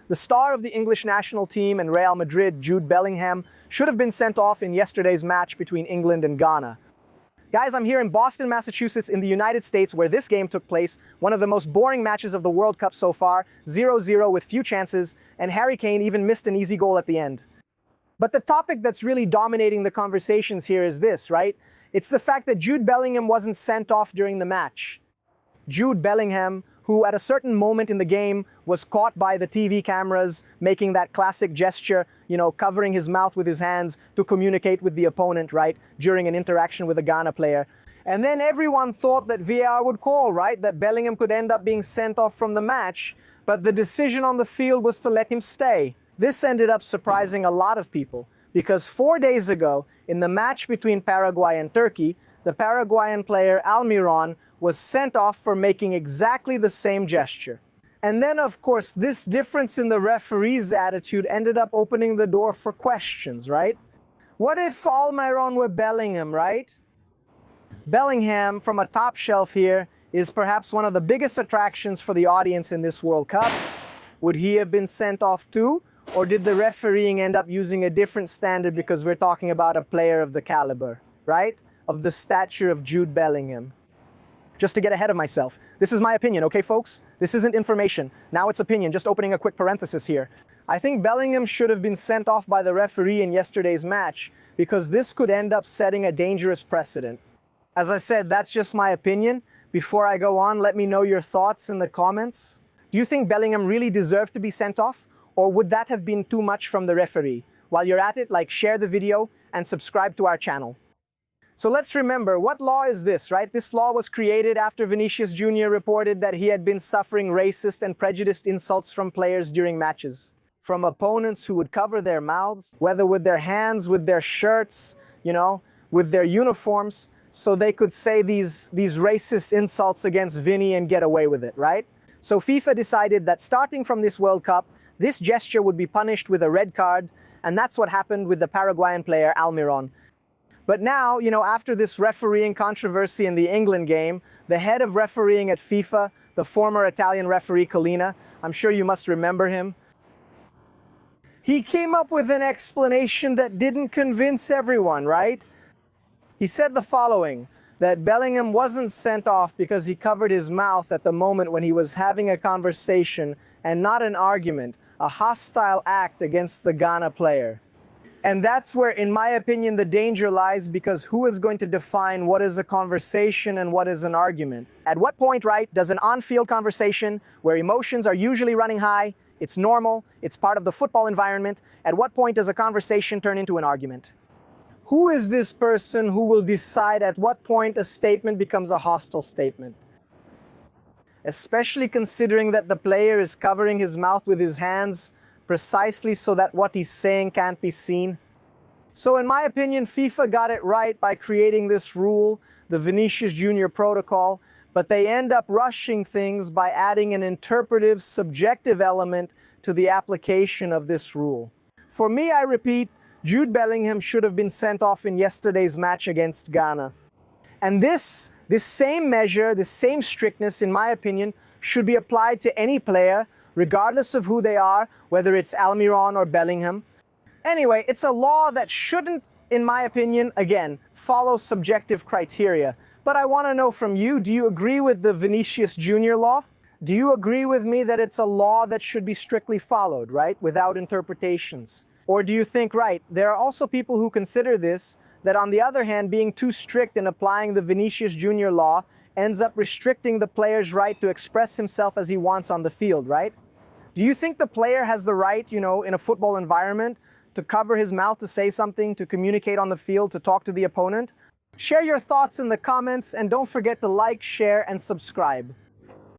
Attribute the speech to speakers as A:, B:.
A: The star of the English national team and Real Madrid, Jude Bellingham, should have been sent off in yesterday's match between England and Ghana. Guys, I'm here in Boston, Massachusetts, in the United States, where this game took place, one of the most boring matches of the World Cup so far, 0-0 with few chances, and Harry Kane even missed an easy goal at the end. But the topic that's really dominating the conversations here is this, right? It's the fact that Jude Bellingham wasn't sent off during the match. Jude Bellingham, who at a certain moment in the game was caught by the TV cameras making that classic gesture, covering his mouth with his hands to communicate with the opponent, right, during an interaction with a Ghana player. And then everyone thought that VAR would call, right, that Bellingham could end up being sent off from the match, but the decision on the field was to let him stay. This ended up surprising a lot of people, because 4 days ago, in the match between Paraguay and Turkey, the Paraguayan player Almiron was sent off for making exactly the same gesture. And then, of course, this difference in the referee's attitude ended up opening the door for questions, right? What if Almiron were Bellingham, right? Bellingham, from a top shelf here, is perhaps one of the biggest attractions for the audience in this World Cup. Would he have been sent off too? Or did the refereeing end up using a different standard because we're talking about a player of the caliber, right? Of the stature of Jude Bellingham. Just to get ahead of myself, this is my opinion, okay folks? This isn't information. Now it's opinion, just opening a quick parenthesis here. I think Bellingham should have been sent off by the referee in yesterday's match because this could end up setting a dangerous precedent. As I said, that's just my opinion. Before I go on, let me know your thoughts in the comments. Do you think Bellingham really deserved to be sent off? Or would that have been too much from the referee? While you're at it, share the video and subscribe to our channel. So let's remember, what law is this, right? This law was created after Vinicius Jr. reported that he had been suffering racist and prejudiced insults from players during matches. From opponents who would cover their mouths, whether with their hands, with their shirts, with their uniforms, so they could say these racist insults against Vinny and get away with it, right? So FIFA decided that starting from this World Cup, this gesture would be punished with a red card, and that's what happened with the Paraguayan player Almiron. But now, after this refereeing controversy in the England game, the head of refereeing at FIFA, the former Italian referee Collina, I'm sure you must remember him, he came up with an explanation that didn't convince everyone, right? He said the following, that Bellingham wasn't sent off because he covered his mouth at the moment when he was having a conversation and not an argument, a hostile act against the Ghana player. And that's where, in my opinion, the danger lies, because who is going to define what is a conversation and what is an argument? At what point, right, does an on-field conversation where emotions are usually running high, it's normal, it's part of the football environment, at what point does a conversation turn into an argument? Who is this person who will decide at what point a statement becomes a hostile statement? Especially considering that the player is covering his mouth with his hands precisely so that what he's saying can't be seen. So in my opinion, FIFA got it right by creating this rule, the Vinicius Jr. protocol, but they end up rushing things by adding an interpretive, subjective element to the application of this rule. For me, I repeat, Jude Bellingham should have been sent off in yesterday's match against Ghana. And this same measure, this same strictness, in my opinion, should be applied to any player, regardless of who they are, whether it's Almiron or Bellingham. Anyway, it's a law that shouldn't, in my opinion, again, follow subjective criteria. But I want to know from you, do you agree with the Vinicius Jr. law? Do you agree with me that it's a law that should be strictly followed, right, without interpretations? Or do you think, right, there are also people who consider this, that on the other hand, being too strict in applying the Vinicius Jr. law ends up restricting the player's right to express himself as he wants on the field, right? Do you think the player has the right, in a football environment to cover his mouth, to say something, to communicate on the field, to talk to the opponent? Share your thoughts in the comments, and don't forget to like, share, and subscribe.